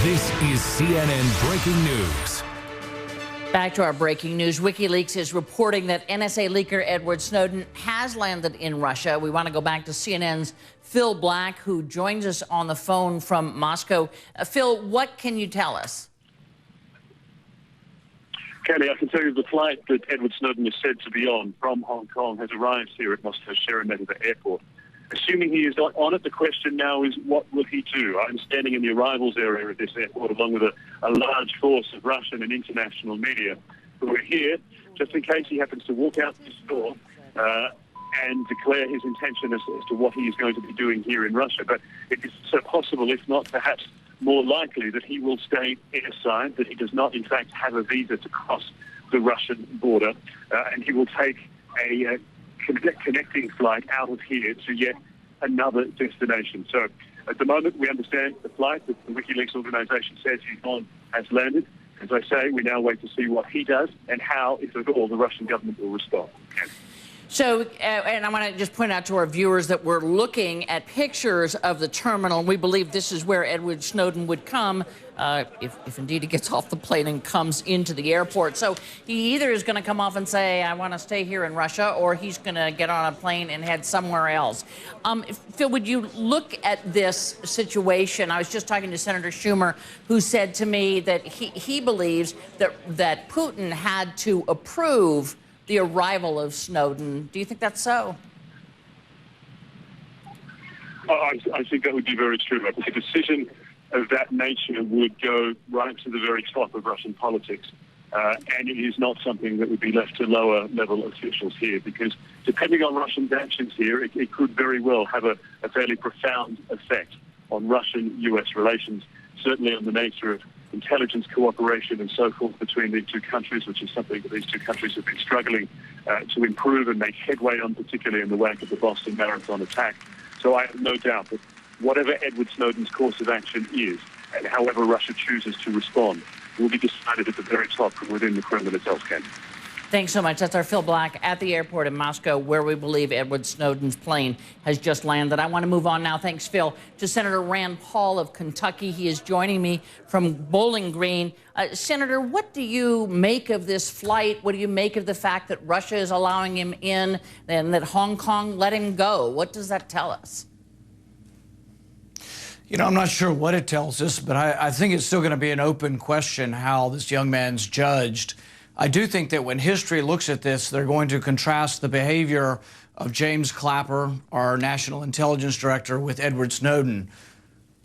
This is CNN Breaking News. Back to our breaking news. WikiLeaks is reporting that NSA leaker Edward Snowden has landed in Russia. We want to go back to CNN's Phil Black, who joins us on the phone from Moscow. Phil, what can you tell us? Kelly, I can tell you the flight that Edward Snowden is said to be on from Hong Kong has arrived here at Moscow's Sheremetyevo Airport. Assuming he is not on it, the question now is, what will he do? I'm standing in the arrivals area of this airport along with a large force of Russian and international media who are here just in case he happens to walk out this door and declare his intention as to what he is going to be doing here in Russia. But it is so possible, if not perhaps more likely, that he will stay airside, that he does not in fact have a visa to cross the Russian border, and he will take a connecting flight out of here to yet another destination. So at the moment, we understand the flight that the WikiLeaks organization says he's on has landed. As I say, we now wait to see what he does and how, if at all, the Russian government will respond. So, and I want to just point out to our viewers that we're looking at pictures of the terminal. We believe this is where Edward Snowden would come if indeed he gets off the plane and comes into the airport. So he either is going to come off and say, I want to stay here in Russia, or he's going to get on a plane and head somewhere else. Phil, would you look at this situation? I was just talking to Senator Schumer, who said to me that he believes that Putin had to approve the arrival of Snowden. Do you think that's so? I think that would be very true. A decision of that nature would go right to the very top of Russian politics. And it is not something that would be left to lower level officials here, because depending on Russia's actions here, it could very well have a fairly profound effect on Russian-US relations, certainly on the nature of intelligence cooperation and so forth between the two countries, which is something that these two countries have been struggling to improve and make headway on, particularly in the wake of the Boston Marathon attack. So I have no doubt that whatever Edward Snowden's course of action is, and however Russia chooses to respond, will be decided at the very top from within the Kremlin itself, Ken. Thanks so much. That's our Phil Black at the airport in Moscow, where we believe Edward Snowden's plane has just landed. I want to move on now, thanks, Phil, to Senator Rand Paul of Kentucky. He is joining me from Bowling Green. Senator, what do you make of this flight? What do you make of the fact that Russia is allowing him in and that Hong Kong let him go? What does that tell us? You know, I'm not sure what it tells us, but I think it's still going to be an open question how this young man's judged. I do think that when history looks at this, they're going to contrast the behavior of James Clapper, our National Intelligence Director, with Edward Snowden.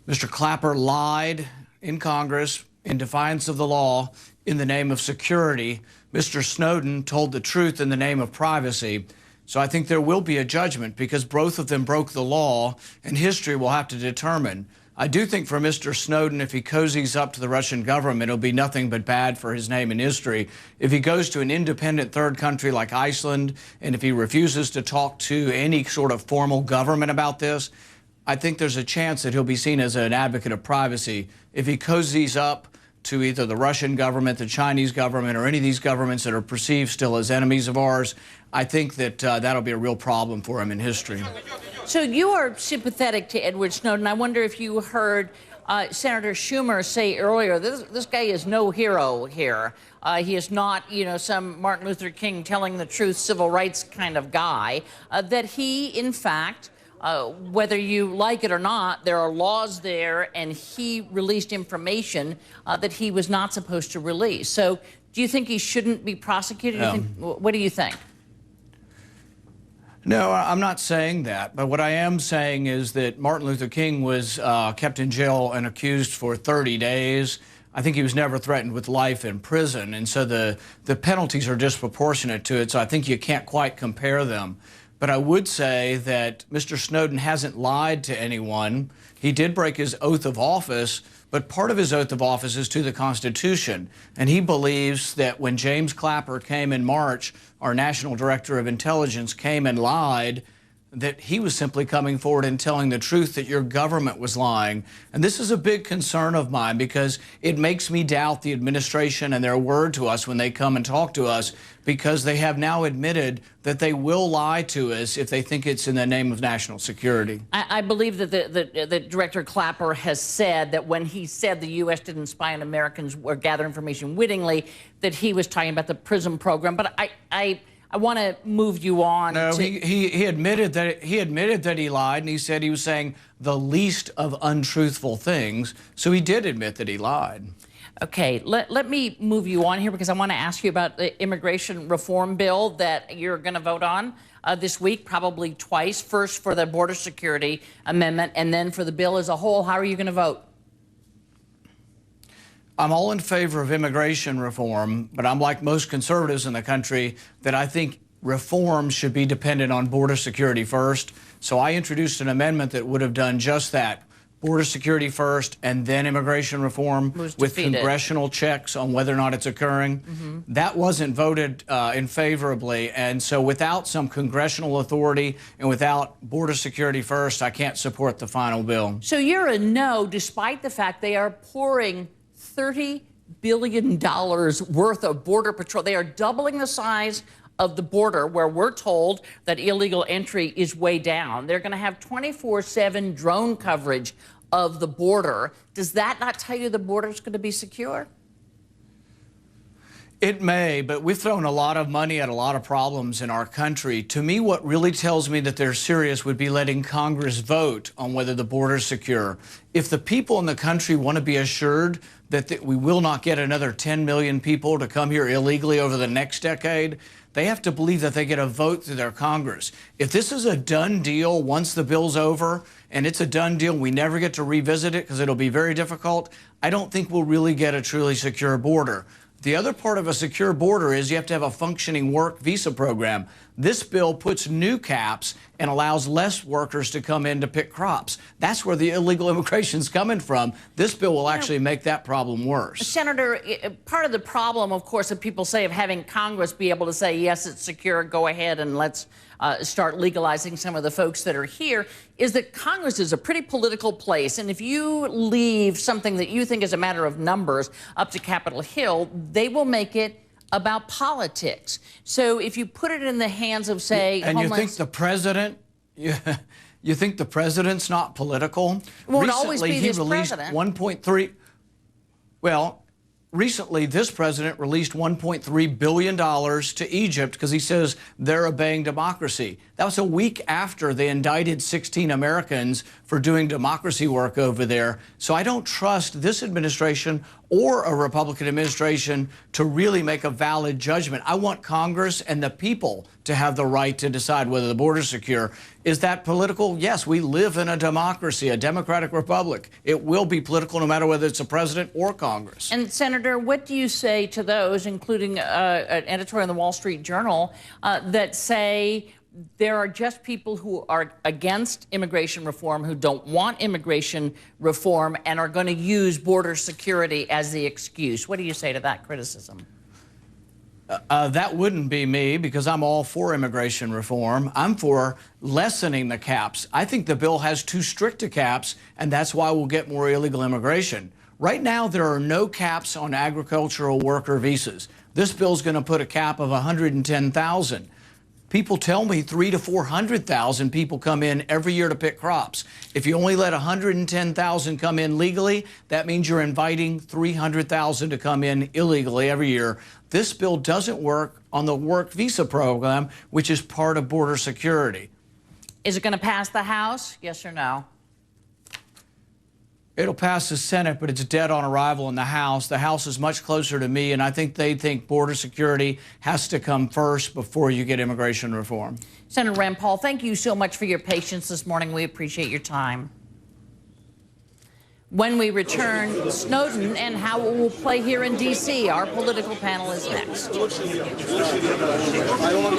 Mr. Clapper lied in Congress in defiance of the law in the name of security. Mr. Snowden told the truth in the name of privacy. So I think there will be a judgment because both of them broke the law, and history will have to determine. I do think for Mr. Snowden, if he cozies up to the Russian government, it'll be nothing but bad for his name and history. If he goes to an independent third country like Iceland, and if he refuses to talk to any sort of formal government about this, I think there's a chance that he'll be seen as an advocate of privacy. If he cozies up to either the Russian government, the Chinese government, or any of these governments that are perceived still as enemies of ours, I think that that'll be a real problem for him in history. So you are sympathetic to Edward Snowden. I wonder if you heard Senator Schumer say earlier, this guy is no hero here. He is not, you know, some Martin Luther King telling the truth, civil rights kind of guy. That he, in fact, whether you like it or not, there are laws there, and he released information that he was not supposed to release. So do you think he shouldn't be prosecuted? What do you think? No, I'm not saying that. But what I am saying is that Martin Luther King was kept in jail and accused for 30 days. I think he was never threatened with life in prison. And so the penalties are disproportionate to it. So I think you can't quite compare them. But I would say that Mr. Snowden hasn't lied to anyone. He did break his oath of office, but part of his oath of office is to the Constitution. And he believes that when James Clapper came in March, our National Director of Intelligence came and lied, that he was simply coming forward and telling the truth that your government was lying. And this is a big concern of mine because it makes me doubt the administration and their word to us when they come and talk to us, because they have now admitted that they will lie to us if they think it's in the name of national security. I believe that the Director Clapper has said that when he said the U.S. didn't spy on Americans or gather information wittingly, that he was talking about the PRISM program. But I want to move you on. No, he admitted that he lied, and he said he was saying the least of untruthful things. So he did admit that he lied. Okay, let me move you on here because I want to ask you about the immigration reform bill that you're going to vote on this week, probably twice. First for the border security amendment, and then for the bill as a whole. How are you going to vote? I'm all in favor of immigration reform, but I'm like most conservatives in the country that I think reform should be dependent on border security first. So I introduced an amendment that would have done just that. Border security first and then immigration reform with congressional checks on whether or not it's occurring. That wasn't voted in favorably. And so without some congressional authority and without border security first, I can't support the final bill. So you're a no, despite the fact they are pouring $30 billion worth of border patrol. They are doubling the size of the border, where we're told that illegal entry is way down. They're going to have 24/7 drone coverage of the border. Does that not tell you the border is going to be secure? It may, but we've thrown a lot of money at a lot of problems in our country. To me, what really tells me that they're serious would be letting Congress vote on whether the border is secure. If the people in the country want to be assured that we will not get another 10 million people to come here illegally over the next decade, they have to believe that they get a vote through their Congress. If this is a done deal once the bill's over, and it's a done deal, we never get to revisit it because it'll be very difficult, I don't think we'll really get a truly secure border. The other part of a secure border is you have to have a functioning work visa program. This bill puts new caps and allows less workers to come in to pick crops. That's where the illegal immigration is coming from. This bill will actually make that problem worse. Senator, part of the problem, of course, that people say of having Congress be able to say, yes, it's secure, go ahead and let's start legalizing some of the folks that are here, is that Congress is a pretty political place. And if you leave something that you think is a matter of numbers up to Capitol Hill, they will make it about politics. So if you put it in the hands of, say, and you think the president, you think the president's not political? Won't always be Recently, he this released president. 1.3. Well, recently, this president released $1.3 billion to Egypt because he says they're obeying democracy. That was a week after they indicted 16 Americans for doing democracy work over there. So I don't trust this administration or a Republican administration to really make a valid judgment. I want Congress and the people to have the right to decide whether the border is secure. Is that political? Yes, we live in a democracy, a democratic republic. It will be political no matter whether it's a president or Congress. And Senator, what do you say to those, including an editorial in the Wall Street Journal, that say there are just people who are against immigration reform, who don't want immigration reform, and are going to use border security as the excuse? What do you say to that criticism? That wouldn't be me, because I'm all for immigration reform. I'm for lessening the caps. I think the bill has too strict a caps, and that's why we'll get more illegal immigration. Right now, there are no caps on agricultural worker visas. This bill's going to put a cap of 110,000. People tell me 300,000 to 400,000 people come in every year to pick crops. If you only let 110,000 come in legally, that means you're inviting 300,000 to come in illegally every year. This bill doesn't work on the work visa program, which is part of border security. Is it going to pass the House? Yes or no? It'll pass the Senate, but it's dead on arrival in the House. The House is much closer to me, and I think they think border security has to come first before you get immigration reform. Senator Rand Paul, thank you so much for your patience this morning. We appreciate your time. When we return, Snowden and how it will play here in D.C. Our political panel is next. I don't want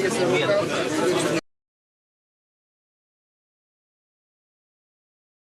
to